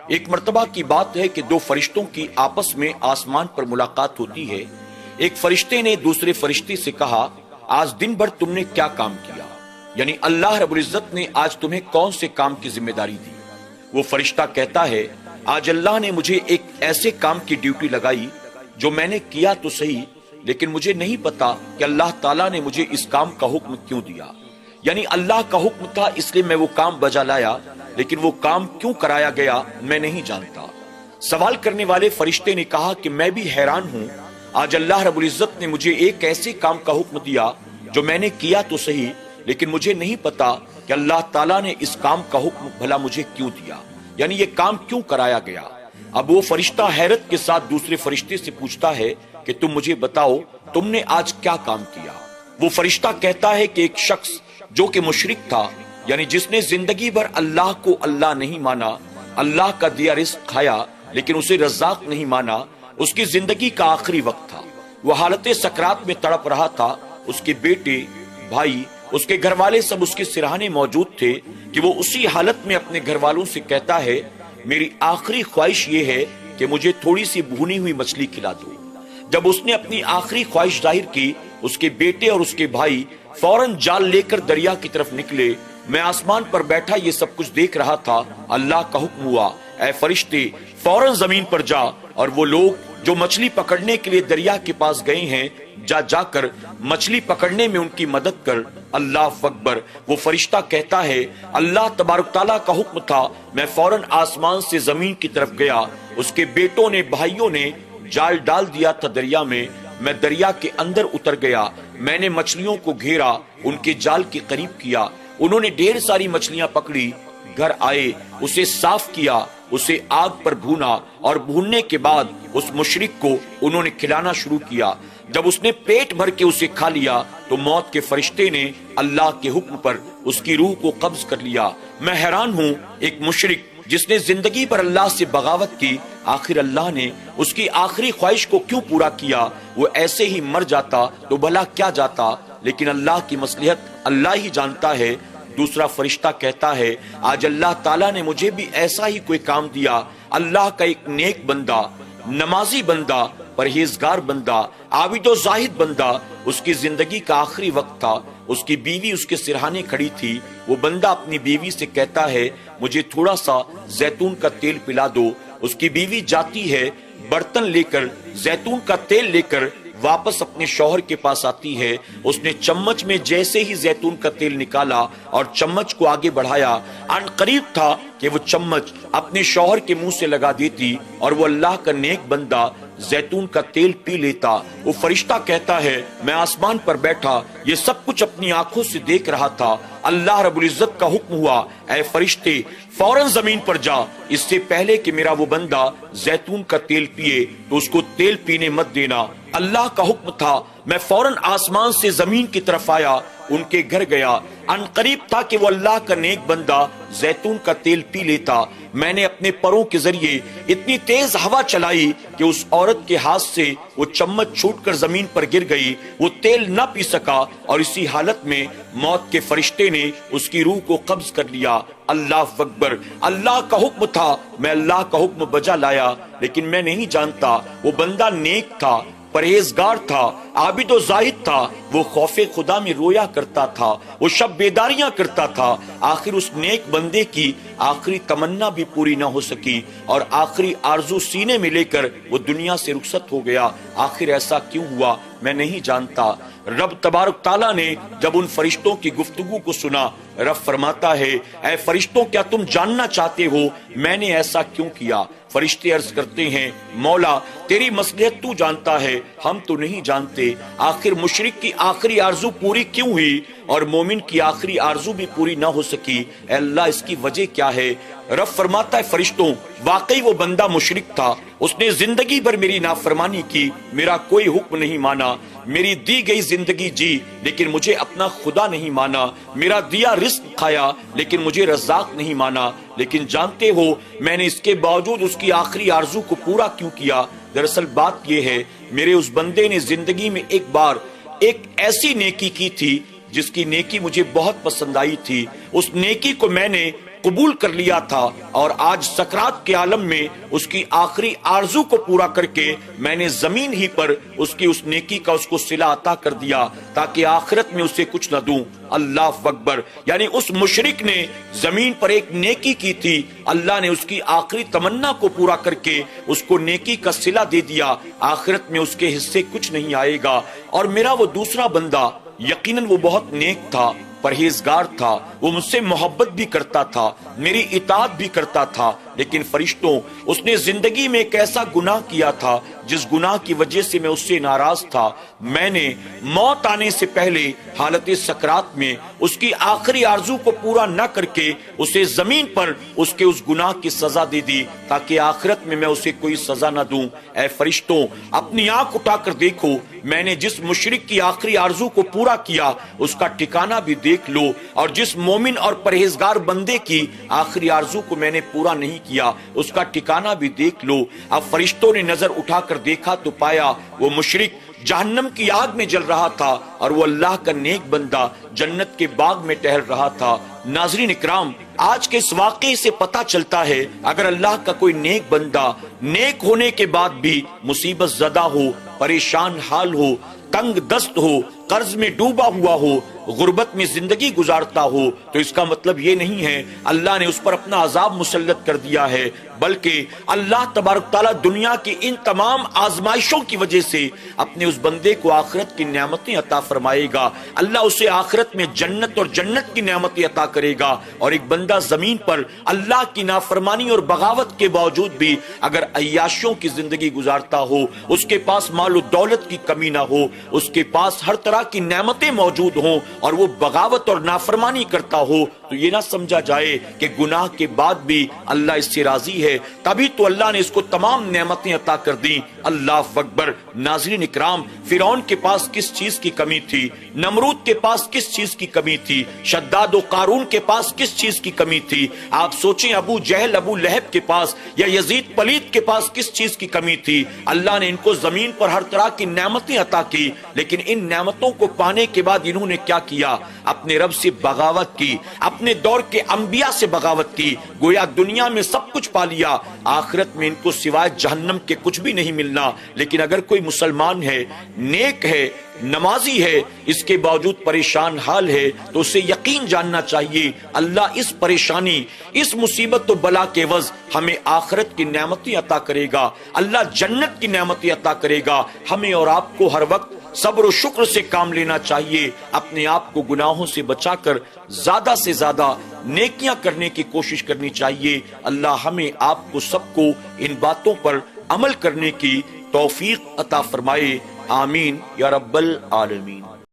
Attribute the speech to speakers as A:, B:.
A: ایک مرتبہ کی بات ہے کہ دو فرشتوں کی آپس میں آسمان پر ملاقات ہوتی ہے۔ ایک فرشتے نے دوسرے فرشتے سے کہا، آج دن بھر تم نے کیا کام کیا؟ یعنی اللہ رب العزت نے آج تمہیں کون سے کام کی ذمہ داری دی؟ وہ فرشتہ کہتا ہے، آج اللہ نے مجھے ایک ایسے کام کی ڈیوٹی لگائی جو میں نے کیا تو صحیح، لیکن مجھے نہیں پتا کہ اللہ تعالیٰ نے مجھے اس کام کا حکم کیوں دیا۔ یعنی اللہ کا حکم تھا اس لیے میں وہ کام بجا لایا، لیکن وہ کام کیوں کرایا گیا میں نہیں جانتا۔ سوال کرنے والے فرشتے نے کہا کہ میں بھی حیران ہوں، آج اللہ رب العزت نے مجھے ایک ایسے کام کا حکم دیا جو میں نے کیا تو صحیح، لیکن مجھے نہیں پتا کہ اللہ تعالیٰ نے اس کام کا حکم بھلا مجھے کیوں دیا، یعنی یہ کام کیوں کرایا گیا۔ اب وہ فرشتہ حیرت کے ساتھ دوسرے فرشتے سے پوچھتا ہے کہ تم مجھے بتاؤ تم نے آج کیا کام کیا؟ وہ فرشتہ کہتا ہے کہ ایک شخص جو کہ مشرک تھا، یعنی جس نے زندگی بھر اللہ کو اللہ نہیں مانا، اللہ کا دیا رزق کھایا لیکن اسے رزاق نہیں مانا، اس کی زندگی کا آخری وقت تھا، وہ حالت سکرات میں تڑپ رہا تھا، اس کے بیٹے، بھائی، اس کے گھر والے سب اس کے سرہانے موجود تھے کہ وہ اسی حالت میں اپنے گھر والوں سے کہتا ہے، میری آخری خواہش یہ ہے کہ مجھے تھوڑی سی بھونی ہوئی مچھلی کھلا دو۔ جب اس نے اپنی آخری خواہش ظاہر کی، اس کے بیٹے اور اس کے بھائی فوراً جال لے کر دریا کی طرف نکلے۔ میں آسمان پر بیٹھا یہ سب کچھ دیکھ رہا تھا، اللہ کا حکم ہوا، اے فرشتے فوراً زمین پر جا، اور وہ لوگ جو مچھلی پکڑنے کے لیے دریا کے پاس گئے ہیں جا کر مچھلی پکڑنے میں ان کی مدد کر۔ اللہ اکبر۔ وہ فرشتہ کہتا ہے، اللہ تبارک تعالیٰ کا حکم تھا، میں فوراً آسمان سے زمین کی طرف گیا، اس کے بیٹوں نے، بھائیوں نے جال ڈال دیا تھا دریا میں دریا کے اندر اتر گیا، میں نے مچھلیوں کو گھیرا، ان کے جال کے قریب کیا، انہوں نے ڈھیر ساری مچھلیاں پکڑی، گھر آئے، اسے صاف کیا، اسے آگ پر بھونا، اور بھوننے کے بعد اس مشرک کو انہوں نے کھلانا شروع کیا۔ جب اس نے پیٹ بھر کے اسے کھا لیا تو موت کے فرشتے نے اللہ کے حکم پر اس کی روح کو قبض کر لیا۔ میں حیران ہوں، ایک مشرک جس نے زندگی پر اللہ سے بغاوت کی، آخر اللہ نے اس کی آخری خواہش کو کیوں پورا کیا؟ وہ ایسے ہی مر جاتا تو بھلا کیا جاتا، لیکن اللہ کی مصلحت اللہ ہی جانتا ہے۔ دوسرا فرشتہ کہتا ہے، آج اللہ تعالیٰ نے مجھے بھی ایسا ہی کوئی کام دیا، اللہ کا ایک نیک بندہ، نمازی بندہ، پرہیزگار بندہ، عابد و زاہد بندہ، اس کی زندگی کا آخری وقت تھا، اس کی بیوی اس کے سرہانے کھڑی تھی، وہ بندہ اپنی بیوی سے کہتا ہے، مجھے تھوڑا سا زیتون کا تیل پلا دو۔ اس کی بیوی جاتی ہے، برتن لے کر زیتون کا تیل لے کر واپس اپنے شوہر کے پاس آتی ہے، اس نے چمچ میں جیسے ہی زیتون کا تیل نکالا اور چمچ کو آگے بڑھایا، ان قریب تھا کہ وہ چمچ اپنے شوہر کے منہ سے لگا دیتی اور وہ اللہ کا نیک بندہ زیتون کا تیل پی لیتا۔ وہ فرشتہ کہتا ہے، میں آسمان پر بیٹھا یہ سب کچھ اپنی آنکھوں سے دیکھ رہا تھا، اللہ رب العزت کا حکم ہوا، اے فرشتے فوراً زمین پر جا، اس سے پہلے کہ میرا وہ بندہ زیتون کا تیل پیے تو اس کو تیل پینے مت دینا۔ اللہ کا حکم تھا، میں فوراً آسمان سے زمین کی طرف آیا، ان کے گھر گیا، ان قریب تھا کہ وہ اللہ کا نیک بندہ زیتون کا تیل پی لیتا۔ میں نے اپنے پروں کے ذریعے اتنی تیز ہوا چلائی کہ اس عورت کے ہاتھ سے وہ چمچ چھوٹ کر زمین پر گر گئی، وہ تیل نہ پی سکا، اور اسی حالت میں موت کے فرشتے نے اس کی روح کو قبض کر لیا۔ اللہ اکبر۔ اللہ کا حکم تھا، میں اللہ کا حکم بجا لایا، لیکن میں نہیں جانتا وہ بندہ نیک تھا، پرہیزگار تھا، عابد و زاہد تھا، وہ خوف خدا میں رویا کرتا تھا، وہ شب بیداریاں کرتا تھا۔ آخر اس نیک بندے کی آخری تمنا بھی پوری نہ ہو سکی اور آخری آرزو سینے میں لے کر وہ دنیا سے رخصت ہو گیا۔ آخر ایسا کیوں ہوا میں نہیں جانتا۔ رب تبارک تعالیٰ نے جب ان فرشتوں کی گفتگو کو سنا، رب فرماتا ہے، اے فرشتوں کیا تم جاننا چاہتے ہو میں نے ایسا کیوں کیا؟ فرشتے عرض کرتے ہیں، مولا تیری مصلحت تو جانتا ہے، ہم تو نہیں جانتے۔ آخر مشرک کی آخری آرزو پوری کیوں ہوئی اور مومن کی آخری آرزو بھی پوری نہ ہو سکی؟ اے اللہ اس کی وجہ کیا ہے؟ رب فرماتا ہے، فرشتوں واقعی وہ بندہ مشرک تھا، اس نے زندگی بھر میری نافرمانی کی، میرا کوئی حکم نہیں مانا، میری دی گئی زندگی جی لیکن مجھے اپنا خدا نہیں مانا، میرا دیا رزق کھایا لیکن مجھے رزاق نہیں مانا۔ لیکن جانتے ہو میں نے اس کے باوجود اس کی آخری آرزو کو پورا کیوں کیا؟ دراصل بات یہ ہے، میرے اس بندے نے زندگی میں ایک بار ایک ایسی نیکی کی تھی جس کی نیکی مجھے بہت پسند آئی تھی، اس نیکی کو میں نے قبول کر لیا تھا اور آج سکرات کے عالم میں اس کی آخری آرزو کو پورا کر کے میں نے زمین ہی پر اس کی اس نیکی کا اس کو صلہ عطا کر دیا تاکہ آخرت میں اسے کچھ نہ دوں۔ اللہ اکبر، یعنی اس مشرک نے زمین پر ایک نیکی کی تھی، اللہ نے اس کی آخری تمنا کو پورا کر کے اس کو نیکی کا صلہ دے دیا، آخرت میں اس کے حصے کچھ نہیں آئے گا۔ اور میرا وہ دوسرا بندہ یقیناً وہ بہت نیک تھا، پرہیزگار تھا، وہ مجھ سے محبت بھی کرتا تھا، میری اطاعت بھی کرتا تھا، لیکن فرشتوں اس نے زندگی میں ایک ایسا گناہ کیا تھا جس گناہ کی وجہ سے میں اس سے ناراض تھا۔ میں نے موت آنے سے پہلے حالت سکرات میں اس کی آخری آرزو کو پورا نہ کر کے اسے زمین پر اس کے اس گناہ کی سزا دے دی تاکہ آخرت میں اسے کوئی سزا نہ دوں۔ اے فرشتوں، اپنی آنکھ اٹھا کر دیکھو، میں نے جس مشرک کی آخری آرزو کو پورا کیا اس کا ٹھکانہ بھی دیکھ لو، اور جس مومن اور پرہیزگار بندے کی آخری آرزو کو میں نے پورا نہیں کیا اس کا ٹھکانہ بھی دیکھ لو۔ اب فرشتوں نے نظر اٹھا کر دیکھا تو پایا وہ مشرک جہنم کی آگ میں جل رہا تھا اور وہ اللہ کا نیک بندہ جنت کے باغ میں ٹہل رہا تھا۔ ناظرین اکرام، آج کے اس واقعے سے پتہ چلتا ہے اگر اللہ کا کوئی نیک بندہ نیک ہونے کے بعد بھی مصیبت زدہ ہو، پریشان حال ہو، تنگ دست ہو، قرض میں ڈوبا ہوا ہو، غربت میں زندگی گزارتا ہو، تو اس کا مطلب یہ نہیں ہے اللہ نے اس پر اپنا عذاب مسلط کر دیا ہے، بلکہ اللہ تبارک تعالیٰ دنیا کی ان تمام آزمائشوں کی وجہ سے اپنے اس بندے کو آخرت کی نعمتیں عطا فرمائے گا۔ اللہ اسے آخرت میں جنت اور جنت کی نعمتیں عطا کرے گا۔ اور ایک بندہ زمین پر اللہ کی نافرمانی اور بغاوت کے باوجود بھی اگر عیاشیوں کی زندگی گزارتا ہو، اس کے پاس مال و دولت کی کمی نہ ہو، اس کے پاس ہر طرح کی نعمتیں موجود ہوں اور وہ بغاوت اور نافرمانی کرتا ہو، تو یہ نہ سمجھا جائے کہ گناہ کے بعد بھی اللہ اس سے راضی ہے، تبھی تو اللہ نے اس کو تمام نعمتیں عطا کر دیں۔ اللہ اکبر۔ ناظرین اکرام، فرعون کے پاس کس چیز کی کمی تھی؟ نمرود کے پاس کس چیز کی کمی تھی؟ شداد و قارون کے پاس کس چیز کی کمی تھی؟ آپ سوچیں ابو جہل، ابو لہب کے پاس یا یزید پلید کے پاس کس چیز کی کمی تھی؟ اللہ نے ان کو زمین پر ہر طرح کی نعمتیں عطا کی، لیکن ان نعمتوں کو پانے کے بعد انہوں نے کیا کیا؟ اپنے رب سے بغاوت کی، اپنے دور کے انبیاء سے بغاوت کی، گویا دنیا میں سب کچھ پا لیا، آخرت میں ان کو سوائے جہنم کے کچھ بھی نہیں ملنا۔ لیکن اگر کوئی مسلمان ہے، نیک ہے، نمازی ہے، اس کے باوجود پریشان حال ہے، تو اسے یقین جاننا چاہیے اللہ اس پریشانی، اس مصیبت و بلا کے عوض ہمیں آخرت کی نعمتیں عطا کرے گا، اللہ جنت کی نعمتیں عطا کرے گا۔ ہمیں اور آپ کو ہر وقت صبر و شکر سے کام لینا چاہیے، اپنے آپ کو گناہوں سے بچا کر زیادہ سے زیادہ نیکیاں کرنے کی کوشش کرنی چاہیے۔ اللہ ہمیں آپ کو سب کو ان باتوں پر عمل کرنے کی توفیق عطا فرمائے، آمین یا رب العالمین۔